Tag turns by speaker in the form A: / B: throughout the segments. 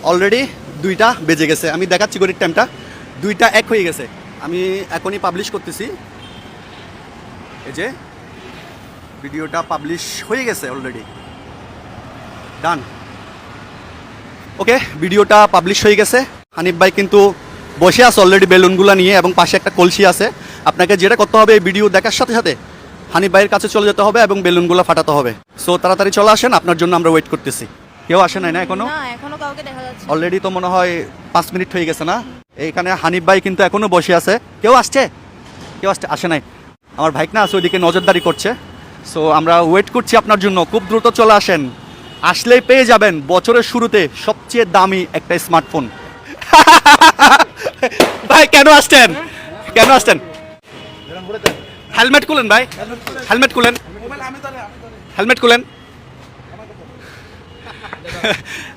A: Already 2টা বেজে গেছে, আমি দেখাচ্ছি ঘড়ির টাইমটা, 2টা 1 হয়ে গেছে। আমি এখনই পাবলিশ করতেছি, এই যে ভিডিওটা পাবলিশ হয়ে গেছে অলরেডি, ডান। ওকে, ভিডিওটা পাবলিশ হয়ে গেছে। হানিফ ভাই কিন্তু বসে আছে অলরেডি বেলুনগুলো নিয়ে, এবং পাশে একটা কলসি আছে। আপনাকে যেটা করতে হবে, এই ভিডিও দেখার সাথে সাথে হানিফ ভাইয়ের কাছে চলে যেতে হবে এবং বেলুনগুলো ফাটাতে হবে। সো তাড়াতাড়ি চলে আসেন, আপনার জন্য আমরা ওয়েট করতেছি। কেউ আসে নাই না এখনো?
B: না, এখনো কাউকে দেখা যাচ্ছে না।
A: অলরেডি তো মনে হয় 5 মিনিট হয়ে গেছে না? এইখানে হানিফ ভাই কিন্তু এখনো বসে আছে। কেউ আসছে? কেউ আসে নাই। আমার ভাইক না আছে ওইদিকে নজরদারি করছে। সো আমরা ওয়েট করছি আপনার জন্য, খুব দ্রুত চলে আসেন। আসলেই পেয়ে যাবেন বছরের শুরুতে সবচেয়ে দামি একটা স্মার্টফোন। ভাই কেন আসছেন? কেন আসছেন? হেলমেট খুলেন ভাই, হেলমেট খুলেন, হেলমেট খুলেন।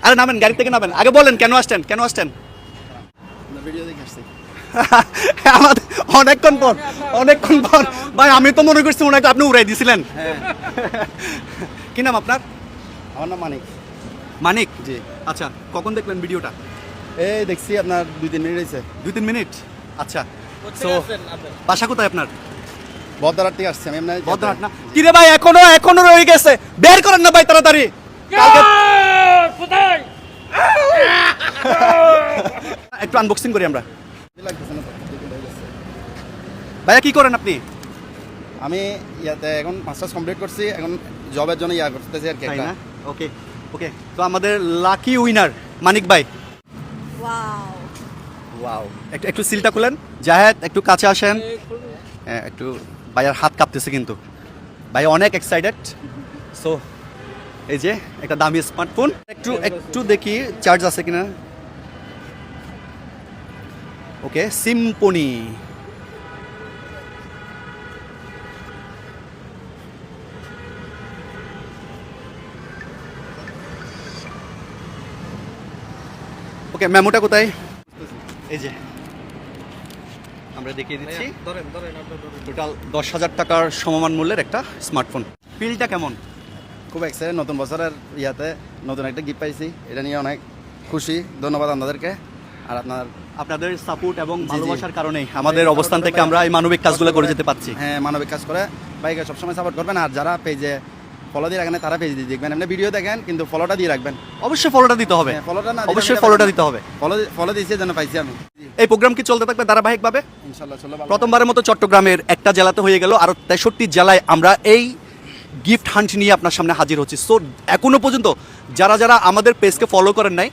A: আরে নামেন, গাড়ি থেকে নামেন, আগে বলেন কেন আসছেন, কেন আসছেন? আমাদের অনেকক্ষণ পর ভাই, আমি তো মনে করছি ওনাকে আপনি উড়াই দিছিলেন। কি নাম আপনার?
C: আমার নাম মানিক।
A: মানিক
C: জি।
A: আচ্ছা, কখন দেখলেন ভিডিওটা?
C: এই দেখছি আপনার 2-3 মিনিট হয়েছে।
A: 2-3 মিনিট। আচ্ছা, সো বাসা কোথায় আপনার?
C: বদরার থেকে আসছি আমি। আপনার
A: বদরহাট না? কিরে ভাই, এখনো রয়ে গেছে, বের করেন না ভাই তাড়াতাড়ি। কালকে একটু আনবক্সিং করি আমরা। ভাইয়া কি করেন আপনি?
C: আমি ইয়াতে এখন মাস্টার্স কমপ্লিট করছি, এখন জবের জন্য করতেছি আর কি।
A: তাই না? ওকে ওকে, তো আমাদের লাকি উইনার মানিক ভাই।
B: ওয়াও,
A: ওয়াও, একটু সিলটা খুলেন। জাহেদ একটু কাছে আসেন। হ্যাঁ, একটু ভাইয়ার হাত কাঁপতেছে কিন্তু ভাই অনেক এক্সাইটেড। সো এই যে একটা দামি স্মার্টফোন, একটু দেখি চার্জ আছে কিনা। ওকে, সিম্পনি। ওকে, মেমোটা কোথায়? এই যে আমরা দেখিয়ে দিচ্ছি, টোটাল 10,000 টাকার সমমান মূল্যের একটা স্মার্টফোন। ফিলটা কেমন?
C: খুব এক্সাইটেড, নতুন বছরের ইয়াতে নতুন একটা গিফট পাইছি, এটা নিয়ে অনেক খুশি। ধন্যবাদ আপনাদেরকে আর
A: আপনাদের সাপোর্ট এবং ভালোবাসার কারণেই আমাদের অবস্থান থেকে আমরা এই মানবিক কাজগুলো করে যেতে পারছি।
C: হ্যাঁ, মানবিক কাজ করে ভাইকে সবসময় সাপোর্ট করবেন। আর যারা পেজে ফলো দিয়ে রাখেন তারা পেজ দিয়ে দেখবেন, এমনি ভিডিও দেখেন কিন্তু ফলোটা দিয়ে রাখবেন।
A: অবশ্যই ফলোটা দিতে হবে,
C: ফলোটা না
A: অবশ্যই ফলোটা দিতে হবে।
C: ফলো দিয়েছে যেন পাইছি আমি।
A: এই প্রোগ্রাম কি চলতে থাকবে ধারাবাহিকভাবে?
C: ইনশাল্লাহ চলো।
A: প্রথমবারের মতো চট্টগ্রামের একটা জেলাতে হয়ে গেল, আর 63 জেলায় আমরা এই গিফট হান্ট নিয়ে আপনার সামনে হাজির হচ্ছি। সো এখনো পর্যন্ত যারা আমাদের পেজকে ফলো করেন নাই,